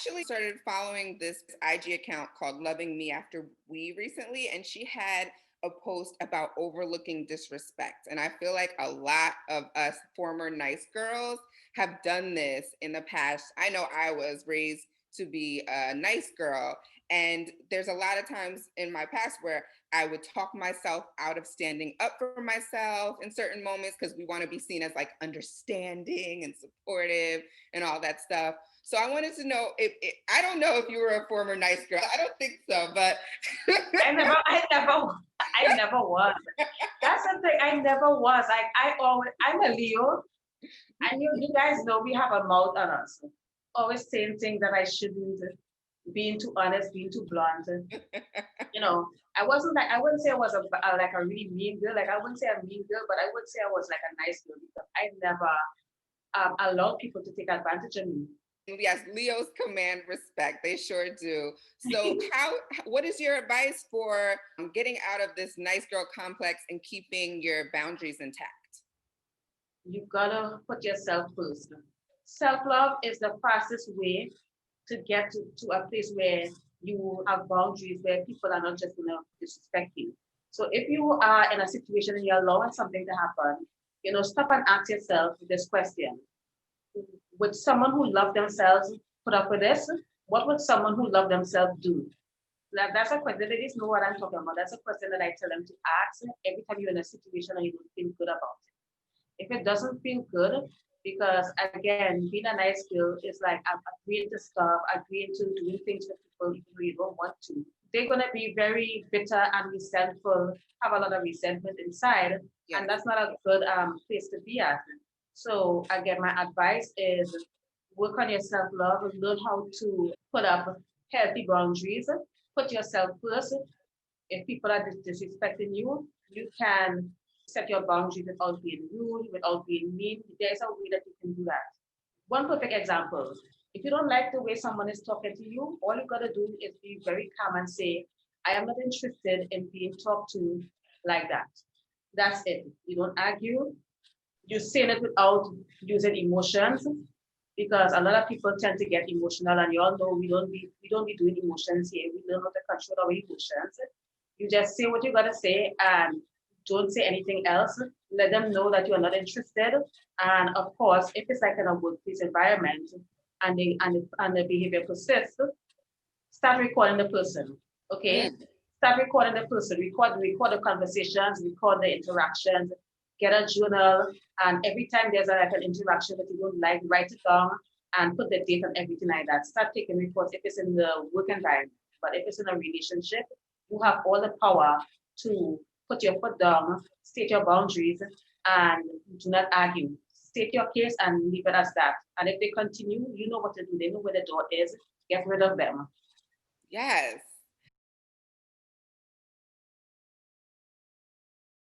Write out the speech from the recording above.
actually started following this IG account called Loving Me After We recently, and she had a post about overlooking disrespect. And I feel like a lot of us former nice girls have done this in the past. I know I was raised to be a nice girl, and there's a lot of times in my past where I would talk myself out of standing up for myself in certain moments because we want to be seen as like understanding and supportive and all that stuff. So I wanted to know if I don't know if you were a former nice girl. I don't think so, but I never was. That's the thing. I never was. I'm a Leo, and you guys know we have a mouth on us. Always saying things that I shouldn't, being too honest, being too blunt. I wasn't like, I wouldn't say I was like a really mean girl. Like I wouldn't say a mean girl, but I would say I was like a nice girl because I never allowed people to take advantage of me. Yes, Leos command respect. They sure do. So what is your advice for getting out of this nice girl complex and keeping your boundaries intact? You gotta put yourself first. Self-love is the fastest way to get to a place where you have boundaries, where people are not just gonna disrespect you. So if you are in a situation and you're allowing something to happen, stop and ask yourself this question. Would someone who loved themselves put up with this? What would someone who loved themselves do? That's a question. They just know what I'm talking about. That's a question that I tell them to ask every time you're in a situation and you don't feel good about it. If it doesn't feel good, because again, being a nice girl is like agreeing to stuff, agreeing to doing things with people even though you don't want to. They're gonna be very bitter and resentful, have a lot of resentment inside, and that's not a good place to be at. So again, my advice is work on your self-love, learn how to put up healthy boundaries, put yourself first. If people are disrespecting you, you can set your boundaries without being rude, without being mean. There's a way that you can do that. One perfect example. If you don't like the way someone is talking to you, all you gotta do is be very calm and say, I am not interested in being talked to like that. That's it. You don't argue. You say it without using emotions because a lot of people tend to get emotional, and you all know we don't be doing emotions here. We learn how to control our emotions. You just say what you gotta say and don't say anything else. Let them know that you are not interested. And of course, if it's like in a workplace environment and the behavior persists, start recording the person. Okay? Start recording the person. Record the conversations, record the interactions, get a journal, and every time there's like an interaction that you don't like, write it down and put the date and everything like that. Start taking reports if it's in the work environment. But if it's in a relationship, you have all the power to put your foot down, state your boundaries, and do not argue. State your case and leave it as that. And if they continue, you know what to do. They know where the door is. Get rid of them. Yes.